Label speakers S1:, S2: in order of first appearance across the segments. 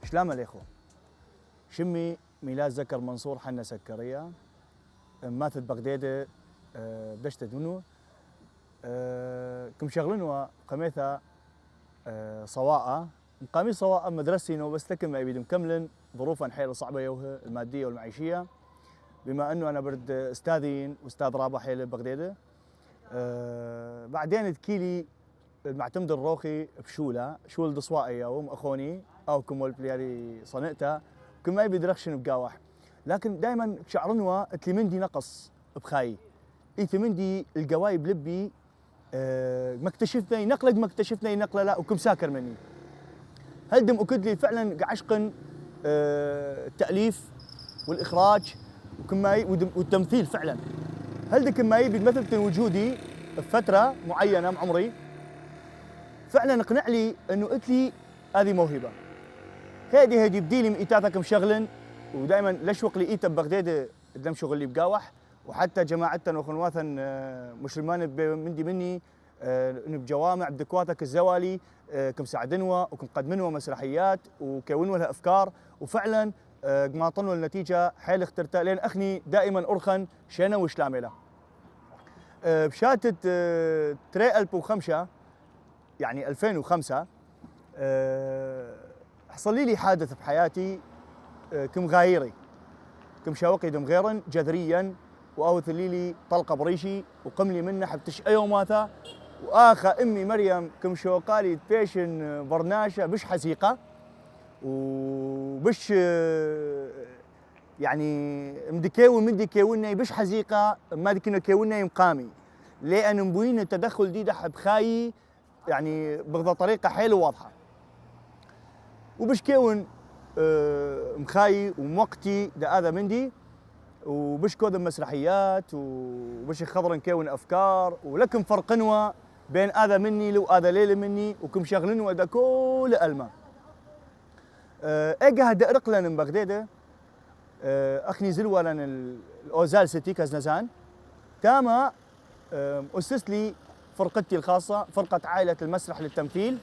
S1: شلام الاخو شمي ميلاد ذكر منصور حنا سكريه ماتت بغداده بدشت منو كم شغلنوا قميثا صواء مقامي صواء مدرسي نو بس لكن ما يبيد مكملن ظروفا حيل صعبه يوه الماديه والمعيشيه بما انه انا برد استاذين واستاذ رابح حيل بغداده بعدين تكيلي المعتمد الروخي بشوله شول دصوائيه وم اخوني او كمول بلياري صنعته كما يبي درخشن بقاوح لكن دائما شعرنوا تلمندي نقص بخاي اي تمندي القوايب لبي ما اكتشفنا نقلق ما اكتشفنا نقله لا وكم ساكر مني هل دم اكد لي فعلا عشقا التاليف والاخراج وكما والتمثيل فعلا هل دك ما يبي مثل وجودي بفتره معينه من عمري فعلا اقنع لي انه قلت لي هذه موهبه هذه بديلي من ايتاتك مشغلن ودائما لشوق لي ايتا ببغداد قدام شغل لي بقاوح وحتى جماعتنا وخنواثا مسلمان مني بجوامع بدكواتك الزوالي كم ساعدنوا وكم قدمنوا مسرحيات وكونوا لها افكار وفعلا ما طنوا النتيجه حيل اخترتها لين اخني دائما ارخن شينا وشلامله بشاتة تري 2005 يعني 2005 حصل لي حادث بحياتي كم غايري كم شاوقي دم غيرا جذريا واوث لي طلقه بريشي وقم لي منه حبتش ايوماثا واخا امي مريم كم شوقالي تبيشن برناشه بش حسيقه وبش يعني مدي كيونا بش حزيقه ما دكنا كيونا مقامي لان مبوين التدخل دي دح بخاي يعني بغض طريقه حيل واضحه وبش كيون مخاي وموقتي ده هذا مندي وبش كود مسرحيات وبش خضر نكون افكار ولكن فرقنوا بين هذا مني لو هذا ليله مني وكم شغلنوا ده كل الما اجا هدا رقلن من بغداده اخني زلولا الاوزال سيتي كازنزان تاما اسس لي فرقتي الخاصه فرقه عائله المسرح للتمثيل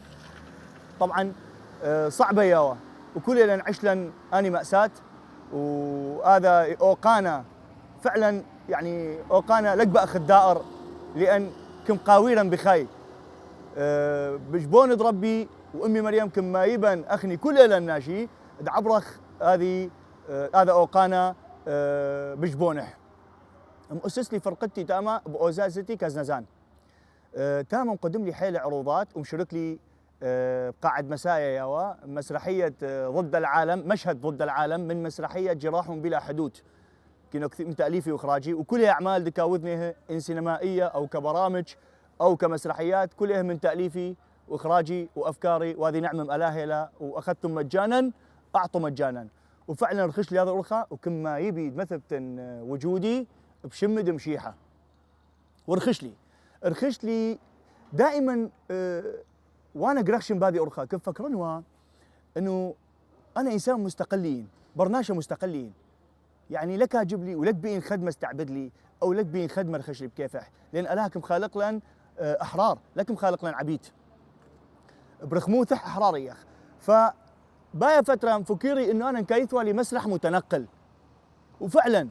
S1: طبعا صعبه ياوا وكل لن عش لن اني ماساه وهذا اوقانا فعلا يعني اوقانا لقبا اخ الدائر لان كم قاويرا بخاي بجبون ربي وامي مريم كم ما يبن اخني كل لن ناشي دعبرخ هذه هذا اوقانا بجبونح مؤسس لي فرقتي تاما باوزال سيتي كازنزان تاما مقدم لي حيل عروضات ومشارك لي قاعد مسايا ياوا مسرحيه ضد العالم مشهد ضد العالم من مسرحيه جراح بلا حدود كنا كثير من تاليفي واخراجي وكلها اعمال دكاوذنها ان سينمائيه او كبرامج او كمسرحيات كلها من تاليفي واخراجي وافكاري وهذه نعمه ملاهله واخذتم مجانا اعطوا مجانا وفعلا رخش لي هذا الرخاء وكما يبي مثبت وجودي بشمد مشيحه رخش لي دائما وانا قرخشن بهذه ارخا كيف فكرنوا انه انا انسان مستقلين برناشه مستقلين يعني لك اجيب لي ولك بين خدمه استعبد لي او لك بين خدمه رخش لي بكيفح لان الاكم خالق لن احرار لكم خالق لن عبيد برخموثح احرار يا اخ فبايا فتره مفكري انه انا نكايثوا لي مسرح متنقل وفعلا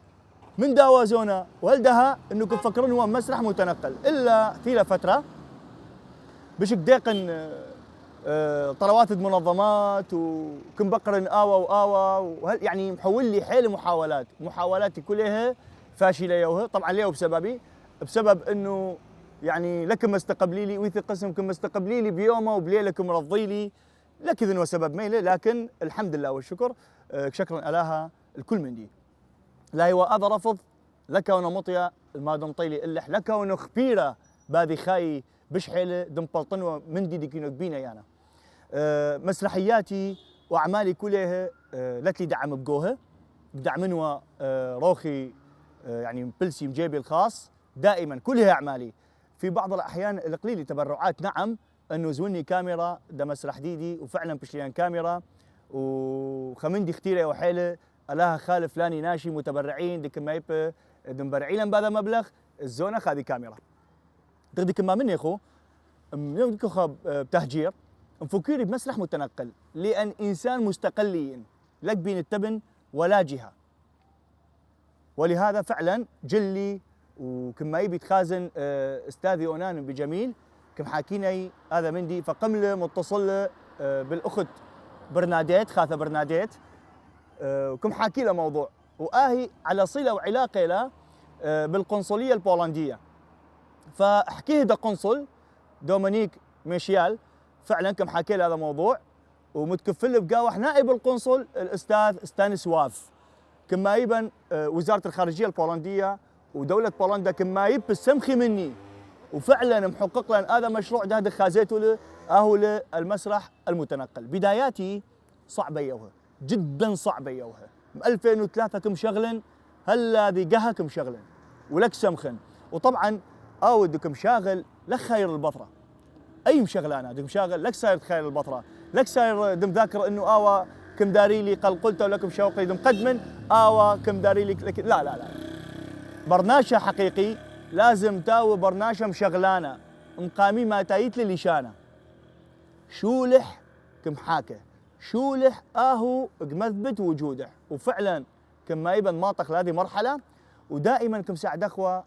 S1: من داوازونا وهلدها انه كيف فكرنوا مسرح متنقل الا ثيله فتره بش دقيقن طروات المنظمات وكم بقرن واوا وهل يعني محول لي حيل محاولاتي كلها فاشله يوه طبعا ليه بسبب انه يعني لكم استقبلي لي ويث قسم كم استقبلي لي بيومه وبليلكم رضي لي لكذا وسبب ميله لكن الحمد لله والشكر شكرا الها الكل من دي لا هو هذا رفض لك ونمطيا ما دم طيلي اللح لك ونخبيره باذي خاي بش حيله دم بلطنوا من دي كينو بينا يعني مسرحياتي واعمالي كلها لتلي دعم بقوها بدعمنوا روخي يعني بلسي مجيبي الخاص دائما كلها اعمالي في بعض الاحيان القليل تبرعات نعم انه زوني كاميرا ده مسرح ديدي وفعلا بشليان كاميرا وخمندي اختيره وحيله الاها خالف فلاني ناشي متبرعين ديك ما يب دمبرعين بهذا مبلغ الزونه هذه كاميرا تغدي كما مني اخو يوم بتهجير مفكري بمسرح متنقل لأن إنسان مستقلي لك بين التبن ولا جهة. ولهذا فعلا جلي وكما يبي تخازن استاذي اونان بجميل كم حاكيني هذا مندي فقمله متصل بالاخت برناديت خاثه برناديت وكم حاكي له موضوع واهي على صله وعلاقه له بالقنصليه البولنديه. فاحكيه دا قنصل دومينيك ميشيال فعلا كم حكى له هذا الموضوع ومتكفل بقاوح نائب القنصل الاستاذ ستانيسواف كما يبن وزاره الخارجيه البولنديه ودوله بولندا كما يب السمخي مني وفعلا محقق لان هذا مشروع ده خازيته له اهو المسرح المتنقل. بداياتي صعبه يوها جدا صعبه يوها 2003 كم شغلن هلا ذي قها كم شغلن ولك سمخن وطبعا اودكم شاغل لك خير البطره اي مشغلانه دم شاغل لك ساير خير البطره لك ساير دم ذاكر انه اوا كم داري لي قلقلته لكم شوقي دم قدمن اوا كم داري لك لا لا لا برناشة حقيقي لازم تاو برناشة مشغلانه مقامي ما تايت لي لشانه شولح كم حاكه شولح اهو مثبت وجوده وفعلا كما يبن ماطق لهذه مرحله ودائما كم ساعد اخوه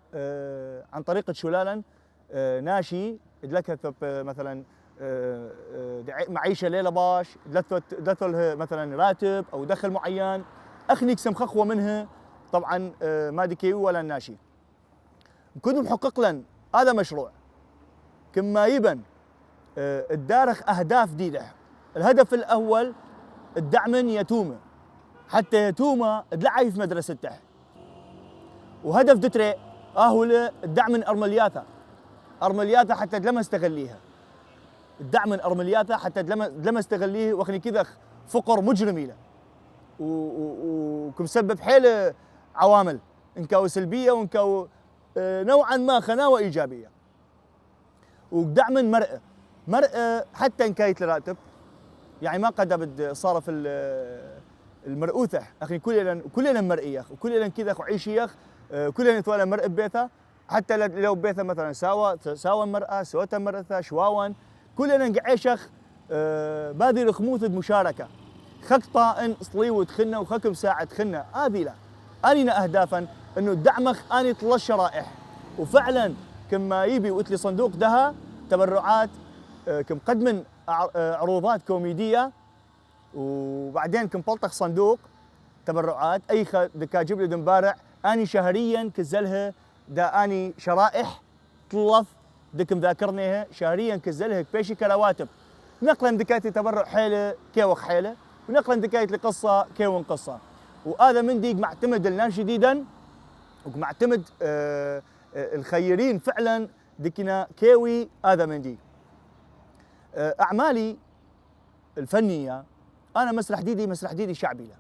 S1: عن طريقه شلالا ناشي دلكت مثلا معيشه ليله باش دثل مثلا راتب او دخل معين اخنيك سم خخوه منها طبعا ما دكي ولا الناشي كنت محقق لن هذا مشروع كما يبن الدارخ اهداف جديده. الهدف الاول الدعم يتومه حتى يتومه دلعي في مدرسته وهدف دتري اهو الدعم من ارملياتا حتى لما استغليها الدعم من ارملياتا حتى لما استغليه وخني كذا فقر مجرمي له وكمسبب حيل عوامل انكاو سلبيه وانكاو نوعا ما خناوه ايجابيه ودعم مرأة حتى ان كايت الراتب يعني ما قد بد صار في المرؤوثه اخي كلنا مرئي اخ وكلنا كذا وعيشي اخ كلنا نتولى مرء ببيته حتى لو بيته مثلا ساوى المرأة سوت مرأة شواون كلنا نقعيشخ باذي الخموث بمشاركة خك طائن صليوت خنا وخك مساعد خنا هذه لا أنينا أهدافا أنه دعمخ أني طل الشرائح وفعلا كما يبي وقت لي صندوق دها تبرعات كم قدمن عروضات كوميدية وبعدين كم بلطخ صندوق تبرعات أي دكاجيب لي دمبارع أني شهريا كزلها دا أني شرائح طلف دكم ذاكرنيها شهريا كزلها بيشي كرواتب نقلا دكاتي تبرع حيله كيوخ حيله ونقلا دكايت لقصه كيون قصه وهذا من ديق معتمد لنا شديدا ومعتمد الخيرين فعلا دكنا كيوي هذا من ديق اعمالي الفنيه انا مسرح ديدي شعبي له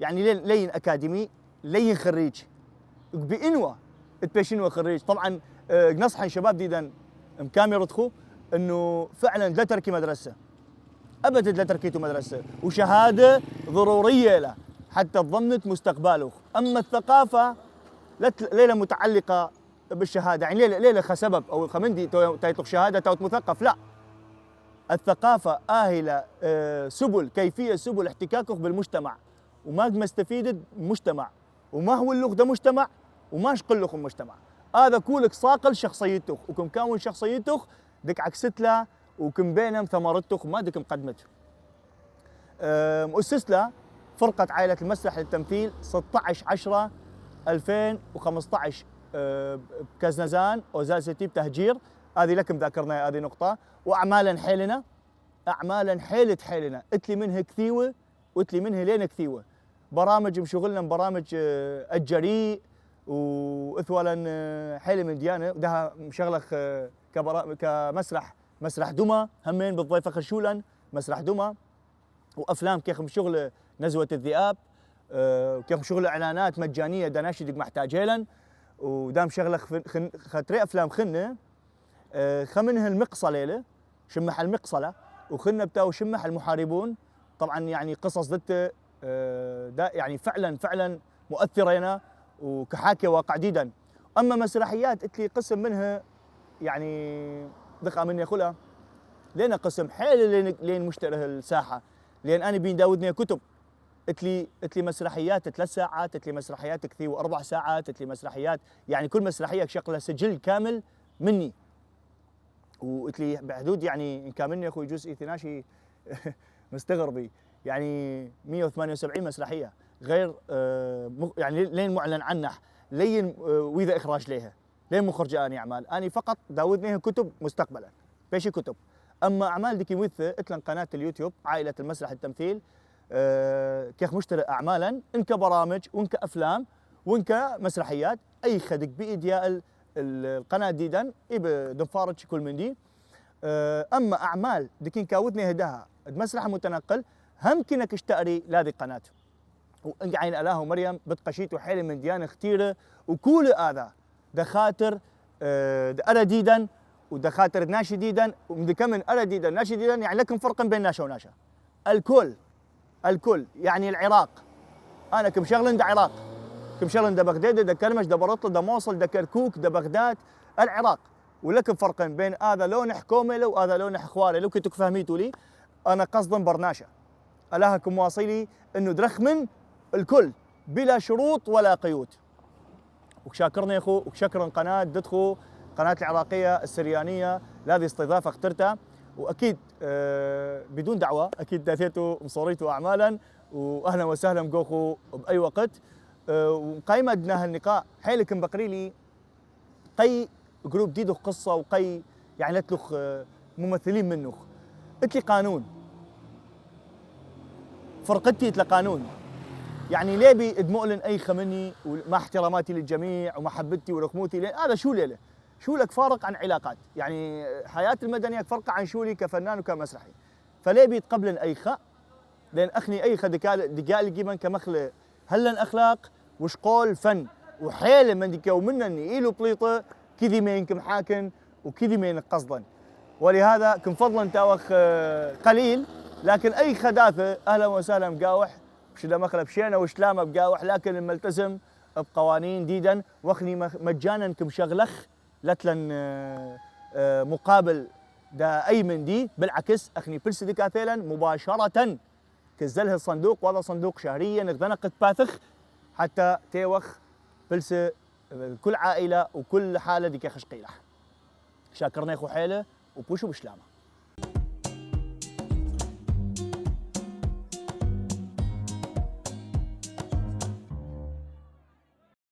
S1: يعني لين اكاديمي لين خريج بانوى تبيشنوا خريج طبعا نصح شباب ديدا مكامل رتخو انه فعلا لا تركي مدرسه ابدا لا تركيتوا مدرسه وشهاده ضروريه له حتى تضمنت مستقبله. اما الثقافه ليله متعلقه بالشهاده يعني ليله خسبب او خمندي تيطلق شهاده تو مثقف لا الثقافه اهله سبل كيفيه سبل احتكاكه بالمجتمع وما مستفيد المجتمع وما هو اللغه ده مجتمع وما شقل لكم مجتمع هذا كولك صاقل شخصيته وكم كون شخصيته دك عكست له وكم بينهم ثمرته وما دك مقدمته. مؤسس له فرقة عائلة المسرح للتمثيل 16/10/2015 بكازنزان وزال سيتي بتهجير هذه لكم ذاكرناها هذه نقطة وأعمالا حيلنا أعمالا حيلة اتلي منها كثيوة واتلي منها لين كثيوة برامج مشغلنا برامج الجريء واثولا حيله من ديانه ده مشغله مسرح دمى همين بالضيفه خشولا مسرح دمى وافلام كيف مشغله نزوه الذئاب كيف مشغله اعلانات مجانيه دناشدك محتاجيلا ودام شغله خطري افلام خنه خمنها المقصه ليله شمح المقصله وخنه بتاو شمح المحاربون طبعا يعني قصص ذات يعني فعلا مؤثره هنا وكحاكي واقع جدا. اما مسرحيات اتلي قسم منها يعني دقه مني خلها لنا قسم حيل لين مشتري الساحه، لان انا بين داودني كتب. قلت لي مسرحيات 3 ساعات، قلت لي مسرحيات كثير 4 ساعات، قلت لي مسرحيات يعني كل مسرحيه شغله سجل كامل مني. وقلت لي بحدود يعني ان كان مني اخوي جزء ثناشي مستغربي يعني 178 مسرحيه غير يعني لين معلن عنه لين واذا اخراج لها لين مخرج اني اعمال. اني فقط داودني كتب مستقبلا بيش كتب. اما اعمال ديكي وث اتلن قناه اليوتيوب عائله المسرح التمثيل كيخ مشتري اعمالا ان كبرامج وان كافلام وان كمسرحيات اي خدك بايديا القناه ديدا دنفارج كل من دي. اما اعمال دكين كاوتني هداها مسرح متنقل هم كنك اشتري لهذه القناه وعين اله مريم بتقشيت وحيل من ديانه كثيره وكل هذا دخاتر ارديدا ودخاتر ناشديدا ومدكمن ارديدا ناشديدا يعني لكن فرق بين ناشا وناشا. الكل يعني العراق انا كم شغله دا عراق كم شغله دا بغداد دا كرمش دا برطل دا موصل دا كركوك دا بغداد العراق ولكن فرق بين هذا لون حكومه وهذا لون حخواري. لو كنتوا فهميتوا لي انا قصدا برناشا الهكم مواصلي انه درخ من الكل بلا شروط ولا قيود. وشاكرني يا اخو وشكرا قناه دتخو قناه العراقيه السريانيه لهذه استضافه اخترتها. واكيد بدون دعوه اكيد داثيتوا وصوريتوا اعمالا واهلا وسهلا بقوخو باي وقت. وقايمه دنا هاللقاء حيلك بقري لي قي جروب ديدو قصه وقي يعني لتلخ ممثلين منه. قلت لي قانون فرقتي قانون يعني ليبي ادمؤلن اي خمني ومع احتراماتي للجميع ومحبتي ورقموتي هذا شو ليله شو لك فارق عن علاقات يعني حياه المدنيه فرق عن شولي كفنان وكمسرحي. فليبي يتقبلن اي خاء لان اخني اي خا دقال جيبن كمخله هلن اخلاق وش قول فن وحيل من ديكا ومنن ايلو بليطه كذي ما ينكم حاكن وكذي ما ينك قصدا. ولهذا كن فضلا تاوخ قليل لكن اي خداثه اهلا وسهلا مقاوح بشدا مخله بشينا وشلامه بقاوح لكن الملتزم بقوانين ديدا واخني مجانا كمشغلخ لتلن مقابل دا اي من دي بالعكس اخني بلس ديكاثيلا مباشره كزله الصندوق وهذا صندوق شهريا اغتنقت باثخ حتى تيوخ بلس كل عائله وكل حاله ديك خشقيله. شاكرنا يا اخو حيله وبوشو بشلامه.